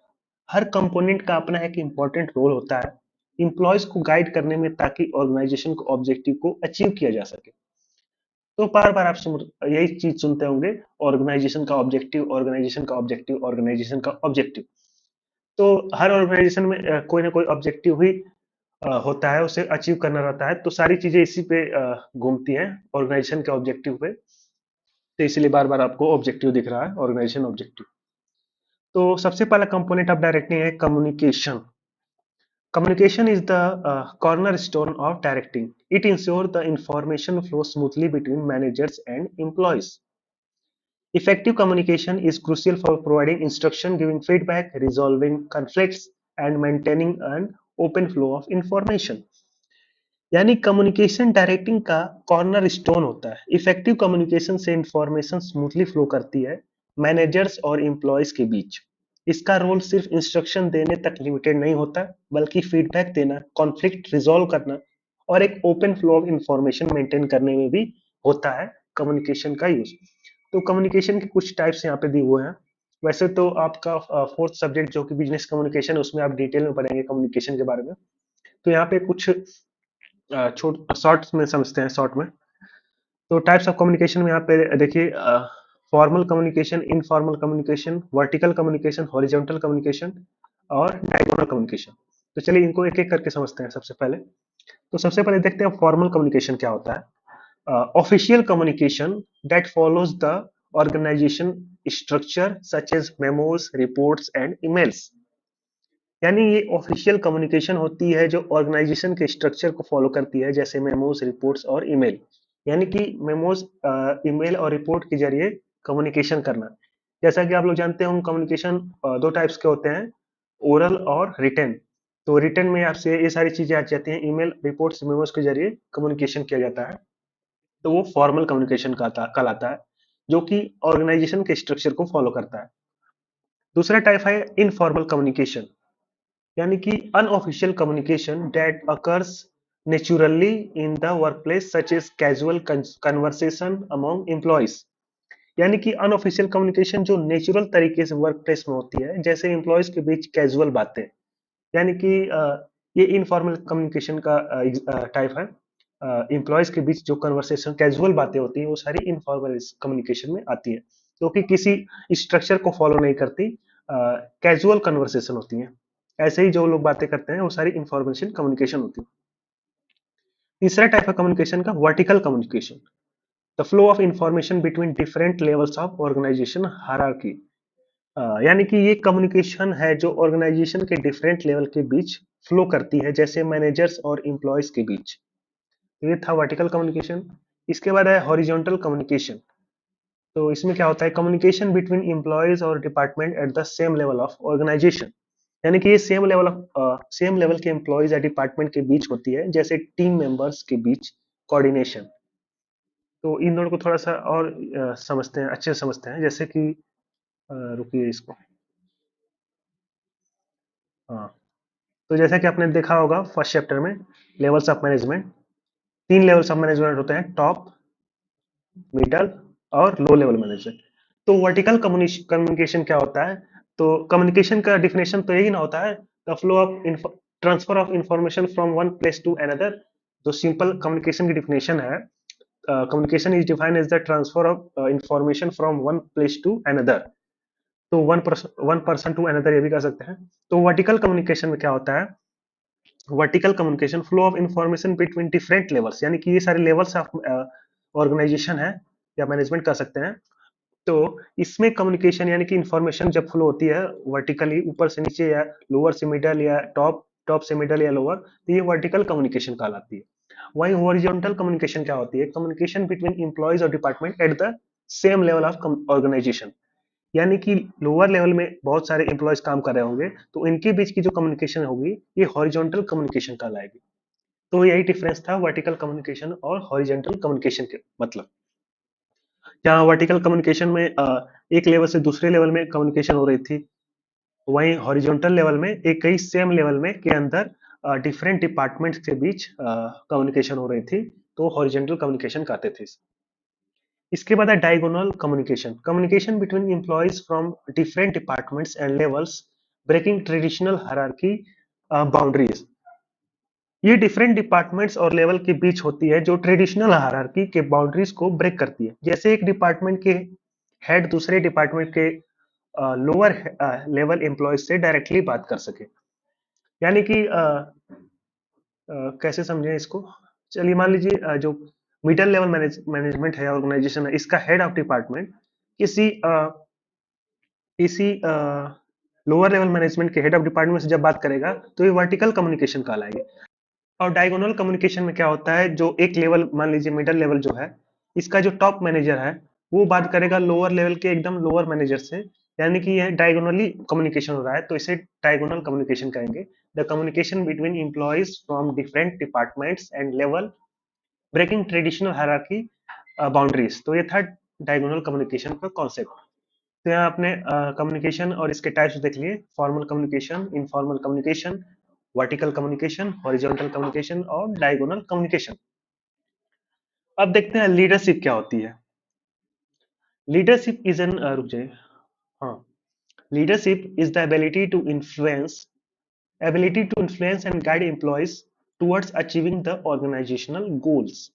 हर component का अपना एक इम्पोर्टेंट रोल होता है इंप्लॉयज को गाइड करने में ताकि ऑर्गेनाइजेशन को ऑब्जेक्टिव को अचीव किया जा सके। तो बार बार आप यही चीज सुनते होंगे, ऑर्गेनाइजेशन का ऑब्जेक्टिव, ऑर्गेनाइजेशन का ऑब्जेक्टिव, ऑर्गेनाइजेशन का ऑब्जेक्टिव। तो हर ऑर्गेनाइजेशन में कोई ना कोई ऑब्जेक्टिव ही होता है, उसे अचीव करना रहता है। तो सारी चीजें इसी पे घूमती हैं, ऑर्गेनाइजेशन के ऑब्जेक्टिव पे। तो इसीलिए बार बार आपको ऑब्जेक्टिव दिख रहा है, ऑर्गेनाइजेशन ऑब्जेक्टिव। तो सबसे पहला कंपोनेंट ऑफ डायरेक्टिंग है communication. Communication is the cornerstone of directing. It ensures the information flows smoothly between managers and employees. Effective communication is crucial for providing instruction, giving feedback, resolving conflicts, and maintaining an open flow of information. यानी communication directing का corner stone होता है। Effective communication से information smoothly flow करती है managers और employees के बीच। इसका रोल सिर्फ इंस्ट्रक्शन देने तक लिमिटेड नहीं होता, बल्कि फीडबैक देना, कॉन्फ्लिक्ट रिजॉल्व करना और एक open flow of information maintain करने में भी होता है कम्युनिकेशन का यूज। तो कम्युनिकेशन के कुछ टाइप्स यहाँ पे दिए हुए हैं। वैसे तो आपका फोर्थ सब्जेक्ट जो कि बिजनेस कम्युनिकेशन है, उसमें आप डिटेल में पढ़ेंगे कम्युनिकेशन के बारे में। तो यहाँ पे कुछ शॉर्ट में समझते हैं, शॉर्ट में। तो टाइप्स ऑफ कम्युनिकेशन में यहाँ पे देखिए, formal communication, informal communication, vertical communication, horizontal communication और डायगोनल कम्युनिकेशन। तो चलिए इनको एक एक करके समझते हैं। सबसे पहले देखते हैं फॉर्मल कम्युनिकेशन क्या होता है। Official communication that follows the organisation structure such as memos, reports and emails. यानी ये ऑफिशियल कम्युनिकेशन होती है जो ऑर्गेनाइजेशन के स्ट्रक्चर को फॉलो करती है, जैसे मेमोज, रिपोर्ट्स और ईमेल। यानी कि मेमोज, ईमेल और रिपोर्ट के जरिए कम्युनिकेशन करना। जैसा कि आप लोग जानते हो, कम्युनिकेशन दो टाइप्स के होते हैं, ओरल और रिटन। तो रिटन में आपसे ये सारी चीजें आ जाती हैं, ईमेल, रिपोर्ट्स, मेमोज के जरिए कम्युनिकेशन किया जाता है, तो वो फॉर्मल कम्युनिकेशन कहलाता है, जो कि ऑर्गेनाइजेशन के स्ट्रक्चर को फॉलो करता है। दूसरा टाइप है इनफॉर्मल कम्युनिकेशन, यानी कि unofficial communication that occurs naturally in the workplace, such as casual conversation among employees. यानी कि अनऑफिशियल कम्युनिकेशन जो नेचुरल तरीके से वर्क प्लेस में होती है, जैसे एम्प्लॉयज के बीच कैजुअल बातें। यानी कि ये इनफॉर्मल कम्युनिकेशन का टाइप है। एम्प्लॉयज के बीच जो कन्वर्सेशन, कैजुअल बातें होती हैं, वो सारी इनफॉर्मल कम्युनिकेशन में आती है, क्योंकि किसी स्ट्रक्चर को फॉलो नहीं करती, कैजुअल कन्वर्सेशन होती है। ऐसे ही जो लोग बातें करते हैं वो सारी इंफॉर्मेशन कम्युनिकेशन होती है। तीसरा टाइप है कम्युनिकेशन का vertical communication, the flow of information between different levels of organisation hierarchy. यानी कि ये कम्युनिकेशन है जो ऑर्गेनाइजेशन के डिफरेंट लेवल के बीच फ्लो करती है, जैसे मैनेजर्स और एम्प्लॉयज के बीच। तो ये था वर्टिकल कम्युनिकेशन। इसके बाद है हॉरिजॉन्टल कम्युनिकेशन। तो इसमें क्या होता है, कम्युनिकेशन बिटवीन एम्प्लॉयज और department at the same level of organisation. यानी कि ये सेम लेवल के एम्प्लॉयज या डिपार्टमेंट के बीच होती है, जैसे टीम मेंबर्स के बीच कोऑर्डिनेशन। तो इन दोनों को थोड़ा सा और समझते हैं, अच्छे से समझते हैं, जैसे कि रुकिए इसको। हाँ, तो जैसा कि आपने देखा होगा फर्स्ट चैप्टर में, लेवल्स ऑफ मैनेजमेंट, तीन लेवल्स ऑफ मैनेजमेंट होते हैं, टॉप, मिडल और लो लेवल मैनेजमेंट। तो वर्टिकल कम्युनिकेशन क्या होता है, तो कम्युनिकेशन का डिफिनेशन तो यही ना होता है, the flow of transfer of information from one place to another. जो सिंपल कम्युनिकेशन की डिफिनेशन है, communication is defined as the transfer of information from one place to another. तो वन पर्सन टू अनदर ये भी कर सकते हैं। तो वर्टिकल कम्युनिकेशन में क्या होता है, vertical communication flow of information between different levels, यानी कि ये सारे लेवल्स ऑफ ऑर्गेनाइजेशन है या मैनेजमेंट कर सकते हैं। तो इसमें कम्युनिकेशन यानी कि इंफॉर्मेशन जब फ्लो होती है वर्टिकली, ऊपर से नीचे या लोअर से मिडल या टॉप टॉप से मिडल या लोअर, तो ये वर्टिकल कम्युनिकेशन कहलाती है। वहीं हॉरिजॉन्टल कम्युनिकेशन क्या होती है, कम्युनिकेशन बिटवीन एम्प्लॉयज और department at the same level of organisation. यानी कि लोअर लेवल में बहुत सारे एम्प्लॉयज काम कर रहे होंगे, तो इनके बीच की जो कम्युनिकेशन होगी ये हॉरिजॉन्टल कम्युनिकेशन कहलाएगी। तो यही डिफरेंस था वर्टिकल कम्युनिकेशन और हॉरिजॉन्टल कम्युनिकेशन के मतलब। जहाँ वर्टिकल कम्युनिकेशन में एक लेवल से दूसरे लेवल में कम्युनिकेशन हो रही थी, वहीं हॉरिजॉन्टल लेवल में एक कई सेम लेवल में के अंदर डिफरेंट डिपार्टमेंट्स के बीच कम्युनिकेशन हो रही थी, तो हॉरिजॉन्टल कम्युनिकेशन कहते थे। इसके बाद है diagonal communication, communication between employees from different departments and levels, breaking traditional hierarchy boundaries. ये डिफरेंट डिपार्टमेंट्स और लेवल के बीच होती है, जो ट्रेडिशनल हायरार्की के बाउंड्रीज को ब्रेक करती है। जैसे एक डिपार्टमेंट के हेड दूसरे डिपार्टमेंट के लोअर लेवल एम्प्लॉयज से डायरेक्टली बात कर सके। यानी कि कैसे समझें इसको, चलिए मान लीजिए जो मिडिल लेवल मैनेजमेंट है, ऑर्गेनाइजेशन है, इसका हेड ऑफ डिपार्टमेंट किसी किसी लोअर लेवल मैनेजमेंट के हेड ऑफ डिपार्टमेंट से जब बात करेगा, तो ये वर्टिकल कम्युनिकेशन कहलाएगी। और डायगोनल कम्युनिकेशन में क्या होता है, जो एक लेवल मान लीजिए मिडिल लेवल जो है, इसका जो टॉप मैनेजर है वो बात करेगा लोअर लेवल के एकदम लोअर मैनेजर से, यानी कि यह डायगोनली कम्युनिकेशन हो रहा है, तो इसे डायगोनल कम्युनिकेशन कहेंगे। The communication between employees from different departments and level, breaking traditional hierarchy boundaries. तो ये था डायगोनल कम्युनिकेशन का कॉन्सेप्ट। तो यहाँ आपने कम्युनिकेशन और इसके टाइप्स देख लिए, formal communication, informal communication, vertical communication, horizontal communication और डायगोनल कम्युनिकेशन। अब देखते हैं लीडरशिप क्या होती है। लीडरशिप इज एन रुक जाइए, हाँ, leadership is the ability to influence and guide employees towards achieving the organisational goals.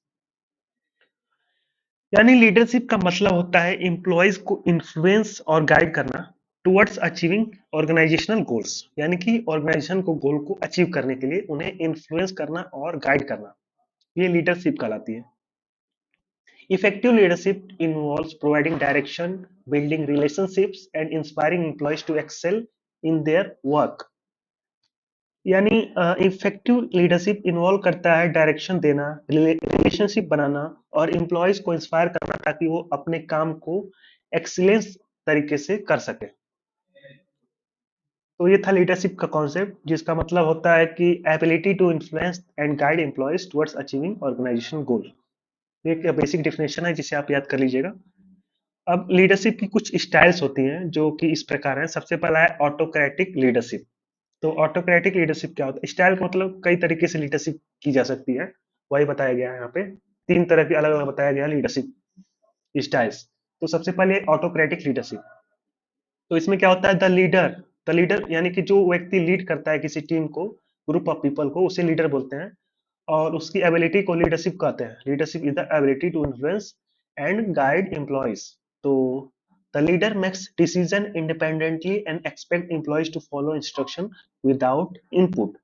यानी लीडरशिप का मतलब होता है एम्प्लॉयज को इन्फ्लुएंस और गाइड करना टुवर्ड्स अचीविंग ऑर्गेनाइजेशनल गोल्स, यानी कि ऑर्गेनाइजेशन को गोल को अचीव करने के लिए उन्हें इन्फ्लुएंस करना और गाइड करना, ये लीडरशिप कहलाती है। Effective leadership involves providing direction, building relationships, and inspiring employees to excel in their work. यानी इफेक्टिव लीडरशिप इन्वॉल्व करता है डायरेक्शन देना, रिलेशनशिप बनाना और एम्प्लॉयज को इंस्पायर करना ताकि वो अपने काम को एक्सीलेंस तरीके से कर सके। तो ये था लीडरशिप का कॉन्सेप्ट, जिसका मतलब होता है कि ability to influence and guide employees towards achieving organization goal. ये एक बेसिक डेफिनेशन है जिसे आप याद कर लीजिएगा। अब लीडरशिप की कुछ स्टाइल्स होती हैं जो कि इस प्रकार है। सबसे पहला है ऑटोक्रेटिक लीडरशिप। तो ऑटोक्रेटिक लीडरशिप क्या होता है? स्टाइल का मतलब कई तरीके से लीडरशिप की जा सकती है, वही बताया गया है यहाँ पे। तीन तरह की अलग अलग बताया गया लीडरशिप स्टाइल्स। तो सबसे पहले ऑटोक्रेटिक लीडरशिप। तो इसमें क्या होता है? द लीडर यानी कि जो व्यक्ति लीड करता है किसी टीम को, ग्रुप ऑफ पीपल को, उसे लीडर बोलते हैं। और उसकी एबिलिटी को लीडरशिप कहते हैं। Leadership is the ability to influence and guide employees. तो the leader makes decision independently and expect employees to follow instruction without input.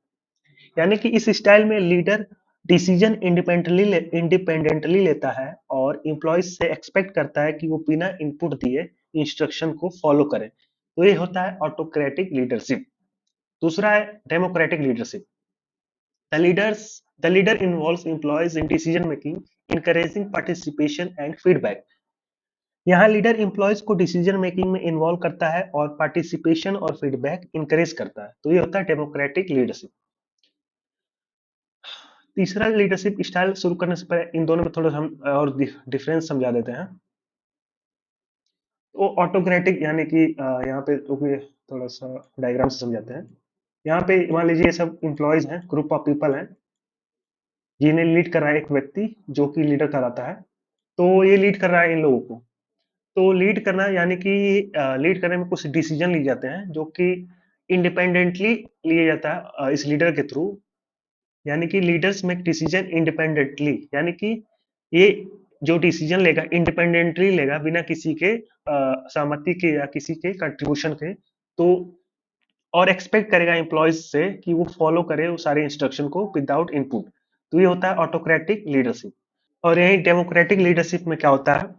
यानी कि इस स्टाइल में लीडर डिसीजन इंडिपेंडेंटली लेता है और एम्प्लॉयज से एक्सपेक्ट करता है कि वो बिना इनपुट दिए इंस्ट्रक्शन को फॉलो करें। तो ये होता है ऑटोक्रेटिक लीडरशिप। दूसरा है democratic leadership. The leaders the leader involves employees in decision making, encouraging participation and feedback। यहाँ लीडर एम्प्लॉयज को डिसीजन मेकिंग में इन्वॉल्व करता है और पार्टिसिपेशन और फीडबैक इंकरेज करता है। तो ये होता है डेमोक्रेटिक लीडरशिप। तीसरा लीडरशिप स्टाइल शुरू करने से पहले इन दोनों में थोड़ा हम और डिफरेंस समझा देते हैं। तो ऑटोक्रेटिक यानी कि यहाँ पे थोड़ा सा डायग्राम से समझाते हैं। यहाँ पे मान लीजिए ये सब इम्प्लॉयज हैं, ग्रुप ऑफ पीपल हैं, जिन्हें लीड कर रहा है एक व्यक्ति जो कि लीडर कहलाता है। तो ये लीड कर रहा है इन लोगों को। तो लीड करना यानी कि लीड करने में कुछ डिसीजन लिए जाते हैं जो कि इंडिपेंडेंटली लिए जाता है इस लीडर के थ्रू। यानी कि लीडर्स मेक डिसीजन इंडिपेंडेंटली, यानी कि ये जो डिसीजन लेगा इंडिपेंडेंटली लेगा, बिना किसी के सहमति के या किसी के कंट्रीब्यूशन के। तो और एक्सपेक्ट करेगा एम्प्लॉयज से कि वो फॉलो करे वो सारे इंस्ट्रक्शन को विदाउट इनपुट। तो ये होता है ऑटोक्रेटिक लीडरशिप। और यही डेमोक्रेटिक लीडरशिप में क्या होता है?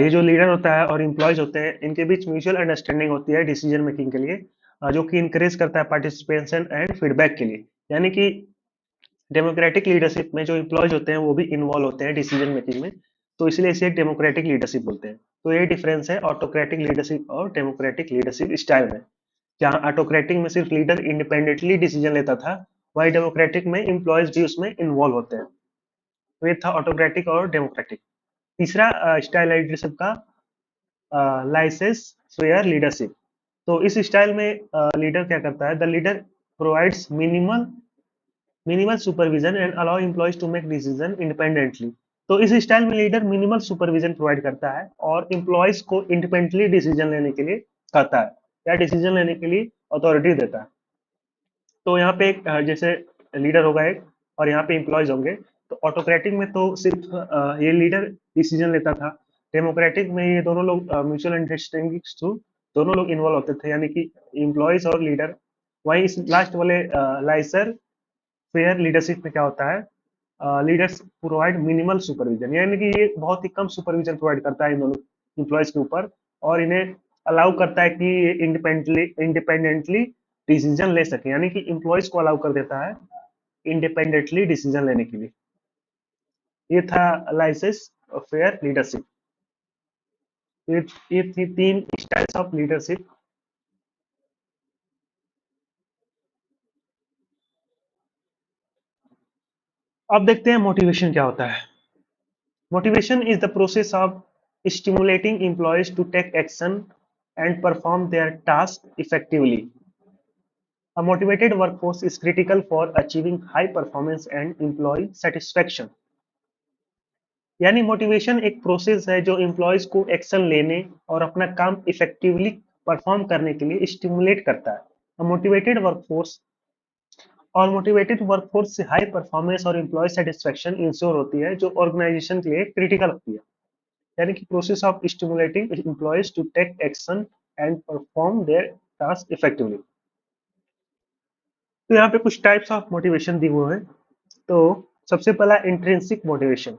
ये जो लीडर होता है और इम्प्लॉयज होते हैं, इनके बीच म्यूचुअल अंडरस्टैंडिंग होती है डिसीजन मेकिंग के लिए, जो कि इंकरेज करता है पार्टिसिपेशन एंड फीडबैक के लिए। यानी कि डेमोक्रेटिक लीडरशिप में जो इम्प्लॉयज होते हैं वो भी इन्वॉल्व होते हैं डिसीजन मेकिंग में। तो इसलिए इसे डेमोक्रेटिक लीडरशिप बोलते हैं। तो ये डिफरेंस है ऑटोक्रेटिक लीडरशिप और डेमोक्रेटिक लीडरशिप स्टाइल में। जहाँ ऑटोक्रेटिक में सिर्फ लीडर इंडिपेंडेंटली डिसीजन लेता था, वही डेमोक्रेटिक में इम्प्लॉयज भी उसमें इन्वॉल्व होते हैं। तो ये था ऑटोक्रेटिक और डेमोक्रेटिक। तीसरा स्टाइल है लीडरशिप का, लाइसेंस फेयर लीडरशिप। तो इस स्टाइल में लीडर क्या करता है? The leader provides minimal minimal supervision and allow employees to make decision independently. तो इस स्टाइल में लीडर मिनिमल सुपरविजन प्रोवाइड करता है और एम्प्लॉयज को इंडिपेंडेंटली डिसीजन लेने के लिए कहता है या डिसीजन लेने के लिए अथॉरिटी देता है। तो यहाँ पे एक जैसे लीडर होगा एक, और यहाँ पे एम्प्लॉयज होंगे। तो ऑटोक्रेटिक में तो सिर्फ ये लीडर डिसीजन लेता था। डेमोक्रेटिक में ये दोनों लोग म्यूचुअल अंडरस्टैंडिंग थ्रू दोनों लोग इन्वॉल्व होते थे, यानी कि एम्प्लॉयज और लीडर। वहीं इस लास्ट वाले लाइसर फेयर लीडरशिप में क्या होता है? लीडर्स प्रोवाइड मिनिमल सुपरविजन, यानी कि ये बहुत ही कम सुपरविजन प्रोवाइड करता है इन दोनों एम्प्लॉयज के ऊपर, और इन्हें अलाउ करता है कि ये इंडिपेंडेंटली डिसीजन ले सके, यानी कि एम्प्लॉयज को अलाउ कर देता है इंडिपेंडेंटली डिसीजन लेने के लिए। ये था लाइसेंस फेयर लीडरशिप। ये ये थी तीन स्टाइल्स ऑफ लीडरशिप। अब देखते हैं मोटिवेशन क्या होता है। Motivation is the process of stimulating employees to take action and perform their task effectively. A motivated workforce is critical for achieving high performance and employee satisfaction. यानी motivation एक process है जो एम्प्लॉयज को action लेने और अपना काम effectively perform करने के लिए स्टिमुलेट करता है। मोटिवेटेड वर्कफोर्स और मोटिवेटेड वर्कफोर्स से हाई परफॉर्मेंस और एम्प्लॉय सेटिस्फेक्शन इंश्योर होती है, जो ऑर्गेनाइजेशन के लिए क्रिटिकल होती है। यानी कि process of stimulating employees to take action and perform their task effectively. तो यहाँ पे कुछ टाइप्स ऑफ मोटिवेशन दी हुए हैं। तो सबसे पहला intrinsic motivation,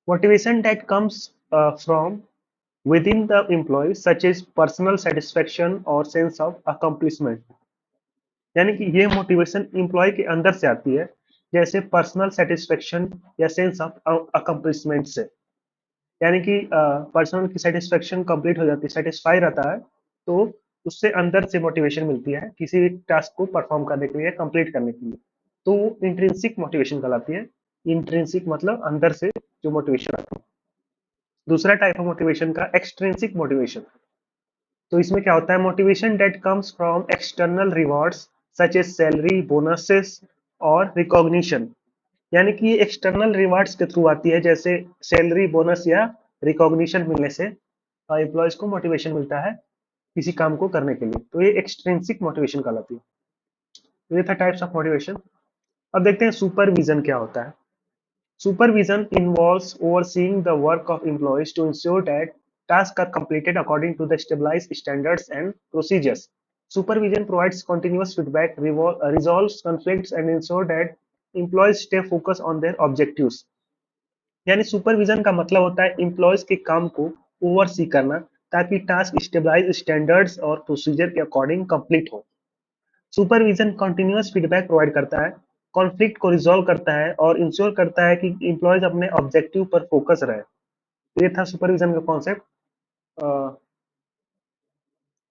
motivation that comes from within the employee such as personal satisfaction or sense of accomplishment। यानी कि ये मोटिवेशन एम्प्लॉय के अंदर से आती है, जैसे पर्सनल सेटिस्फेक्शन या सेंस ऑफ अकम्प्लिशमेंट से। यानी कि पर्सनल की सेटिस्फेक्शन कंप्लीट हो जाती है, सेटिस्फाई रहता है, तो उससे अंदर से मोटिवेशन मिलती है किसी भी टास्क को परफॉर्म करने के लिए, कंप्लीट करने के लिए, तो वो इंट्रिंसिक मोटिवेशन कहलाती है। इंट्रिंसिक मतलब अंदर से जो मोटिवेशन आता है। दूसरा टाइप ऑफ मोटिवेशन का एक्सट्रिंसिक मोटिवेशन। तो इसमें क्या होता है, motivation that comes from external rewards such as salary, bonuses और रिकॉग्निशन। यानी कि ये एक्सटर्नल रिवार्ड्स के थ्रू आती है, जैसे सैलरी, बोनस या रिकॉग्निशन मिलने से एम्प्लॉयज को मोटिवेशन मिलता है किसी काम को करने के लिए, तो ये एक्सट्रिंसिक मोटिवेशन कहलाती है। तो ये था टाइप्स ऑफ मोटिवेशन। अब देखते हैं सुपरविजन क्या होता है। Supervision involves overseeing the work of employees to ensure that tasks are completed according to the established standards and procedures. Supervision provides continuous feedback, resolves conflicts, and ensures that employees stay focused on their objectives. यानी supervision का मतलब होता है employees के काम को oversee करना, ताकि टास्क स्टेबलाइज स्टैंडर्ड्स और प्रोसीजर के अकॉर्डिंग कंप्लीट हो। सुपरविजन कंटिन्यूअस फीडबैक प्रोवाइड करता है, कॉन्फ्लिक्ट को रिजॉल्व करता है और इंश्योर करता है कि एम्प्लॉयज अपने ऑब्जेक्टिव पर फोकस रहे। तो ये था सुपरविजन का कॉन्सेप्ट।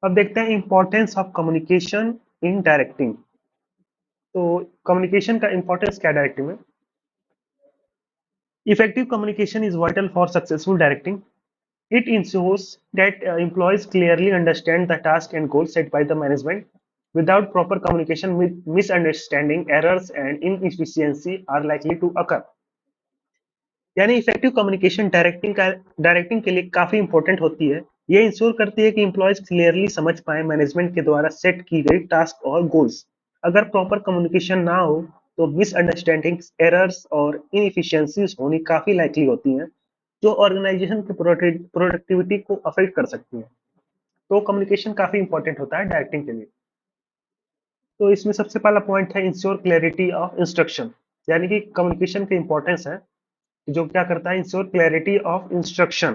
अब देखते हैं importance of communication in directing. तो कम्युनिकेशन का इंपॉर्टेंस क्या डायरेक्टिंग में। Effective communication is vital for successful directing. It ensures that employees clearly understand the task and goals set by the management. Without proper communication, misunderstanding, errors, and inefficiency are likely to occur. यानी effective communication directing के लिए काफी important होती है। ये ensure करती है कि एम्प्लॉयज क्लियरली समझ पाए मैनेजमेंट के द्वारा सेट की गई टास्क और गोल्स। अगर प्रॉपर कम्युनिकेशन ना हो तो मिसअंडरस्टैंडिंग्स, एरर्स और इनएफिशिएंसीज होनी काफी लाइकली होती हैं, जो ऑर्गेनाइजेशन की प्रोडक्टिविटी को अफेक्ट कर सकती है। तो कम्युनिकेशन काफी इंपॉर्टेंट होता है डायरेक्टिंग के लिए। तो इसमें सबसे पहला पॉइंट है इंश्योर क्लैरिटी ऑफ इंस्ट्रक्शन। यानी कि कम्युनिकेशन की इंपॉर्टेंस है जो क्या करता है, इंश्योर क्लैरिटी ऑफ इंस्ट्रक्शन।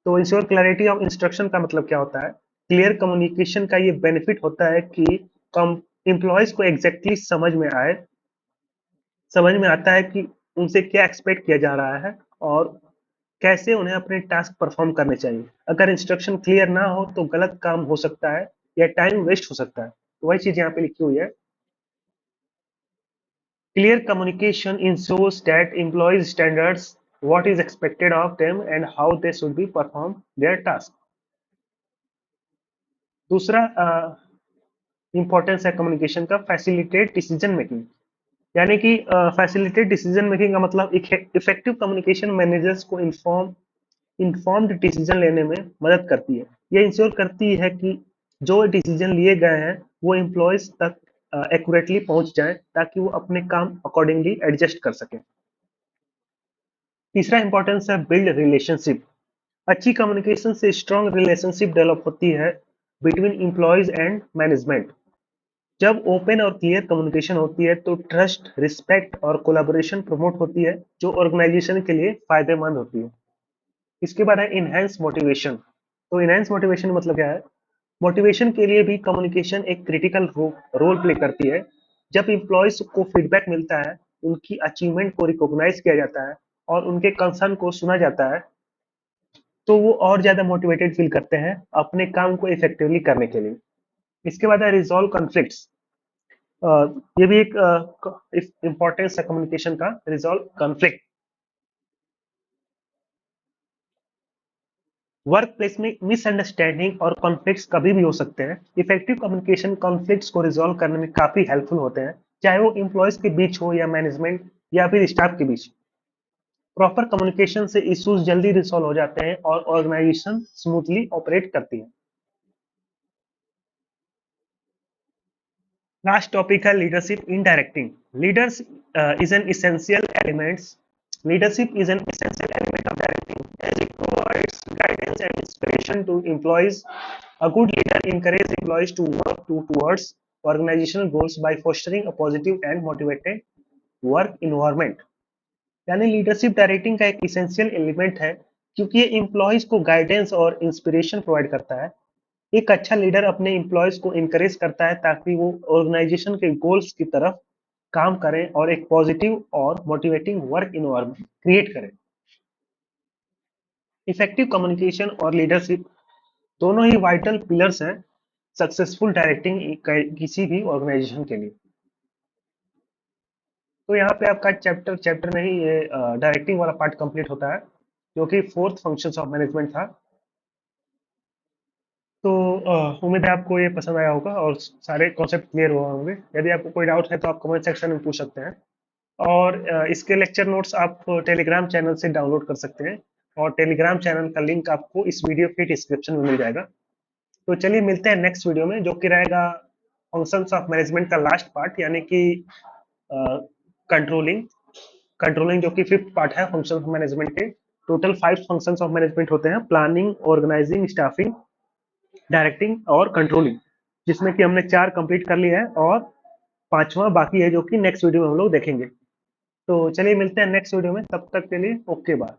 तो इंश्योर क्लैरिटी ऑफ इंस्ट्रक्शन का मतलब क्या होता है, क्लियर कम्युनिकेशन का ये बेनिफिट होता है कि कम एम्प्लॉयज को एग्जैक्टली समझ में आता है कि उनसे क्या एक्सपेक्ट किया जा रहा है और कैसे उन्हें अपने टास्क परफॉर्म करने चाहिए। अगर इंस्ट्रक्शन क्लियर ना हो तो गलत काम हो सकता है या टाइम वेस्ट हो सकता है। तो वही चीज यहाँ पे लिखी हुई है। Clear communication ensures that employees standards what is expected of them and how they should be perform their task. दूसरा इंपॉर्टेंस है कम्युनिकेशन का, फैसिलिटेट डिसीजन मेकिंग। यानी कि फैसिलिटेट डिसीजन मेकिंग का मतलब इफेक्टिव कम्युनिकेशन मैनेजर्स को इन्फॉर्म्ड डिसीजन लेने में मदद करती है। ये इंश्योर करती है कि जो डिसीजन लिए गए हैं वो एम्प्लॉयज तक एक्यूरेटली पहुंच जाए, ताकि वो अपने काम अकॉर्डिंगली एडजस्ट कर सकें। तीसरा इंपॉर्टेंस है बिल्ड रिलेशनशिप। अच्छी कम्युनिकेशन से स्ट्रॉन्ग रिलेशनशिप डेवलप होती है बिटवीन एम्प्लॉयज एंड मैनेजमेंट। जब ओपन और क्लियर कम्युनिकेशन होती है तो ट्रस्ट, रिस्पेक्ट और कोलैबोरेशन प्रमोट होती है, जो ऑर्गेनाइजेशन के लिए फायदेमंद होती है। इसके बाद है इनहेंस मोटिवेशन। तो इनहेंस मोटिवेशन मतलब क्या है, मोटिवेशन के लिए भी कम्युनिकेशन एक क्रिटिकल रोल प्ले करती है। जब एम्प्लॉयज को फीडबैक मिलता है, उनकी अचीवमेंट को रिकॉग्नाइज किया जाता है और उनके कंसर्न को सुना जाता है, तो वो और ज्यादा मोटिवेटेड फील करते हैं अपने काम को इफेक्टिवली करने के लिए। इसके बाद है रिजॉल्व कॉन्फ्लिक्ट्स। ये भी एक इंपॉर्टेंस है कम्युनिकेशन का, रिजॉल्व कॉन्फ्लिक्ट। वर्क प्लेस में मिसअंडरस्टैंडिंग और कॉन्फ्लिक्ट्स कभी भी हो सकते हैं। इफेक्टिव कम्युनिकेशन कॉन्फ्लिक्ट्स को रिजॉल्व करने में काफी हेल्पफुल होते हैं, चाहे वो एम्प्लॉयज के बीच हो या मैनेजमेंट या फिर स्टाफ के बीच। प्रॉपर कम्युनिकेशन से इश्यूज जल्दी रिजॉल्व हो जाते हैं और ऑर्गेनाइजेशन स्मूथली ऑपरेट करती है। लास्ट टॉपिक है leadership in directing. Leaders is an essential elements leadership is an essential element of directing as it provides guidance and inspiration to employees. A good leader encourages employees to work towards organizational goals by fostering a positive and motivated work environment. यानी leadership directing का एक essential element है, क्योंकि ये employees को guidance और inspiration provide करता है एक अच्छा लीडर अपने एम्प्लॉयज को इनकरेज करता है ताकि वो ऑर्गेनाइजेशन के गोल्स की तरफ काम करें और एक पॉजिटिव और मोटिवेटिंग वर्क इन्वायरमेंट क्रिएट करें। इफेक्टिव कम्युनिकेशन और लीडरशिप दोनों ही वाइटल पिलर्स हैं सक्सेसफुल डायरेक्टिंग किसी भी ऑर्गेनाइजेशन के लिए। तो यहाँ पे आपका चैप्टर चैप्टर में ही ये डायरेक्टिंग वाला पार्ट कंप्लीट होता है, जो कि फोर्थ फंक्शंस ऑफ मैनेजमेंट था। तो उम्मीद है आपको ये पसंद आया होगा और सारे कॉन्सेप्ट क्लियर हुआ होंगे। यदि आपको कोई डाउट है तो आप कमेंट सेक्शन में पूछ सकते हैं। और इसके लेक्चर नोट्स आप टेलीग्राम चैनल से डाउनलोड कर सकते हैं, और टेलीग्राम चैनल का लिंक आपको इस वीडियो के डिस्क्रिप्शन में मिल जाएगा। तो चलिए मिलते हैं नेक्स्ट वीडियो में, जो कि रहेगा फंक्शंस ऑफ मैनेजमेंट का लास्ट पार्ट, यानी कि कंट्रोलिंग। कंट्रोलिंग जो कि फिफ्थ पार्ट है फंक्शन ऑफ मैनेजमेंट के। टोटल 5 फंक्शंस ऑफ मैनेजमेंट होते हैं: प्लानिंग, ऑर्गेनाइजिंग, स्टाफिंग, डायरेक्टिंग और कंट्रोलिंग, जिसमें कि हमने 4 कंप्लीट कर लिया है और 5वां बाकी है, जो कि नेक्स्ट वीडियो में हम लोग देखेंगे। तो चलिए मिलते हैं नेक्स्ट वीडियो में, तब तक के लिए ओके बाय।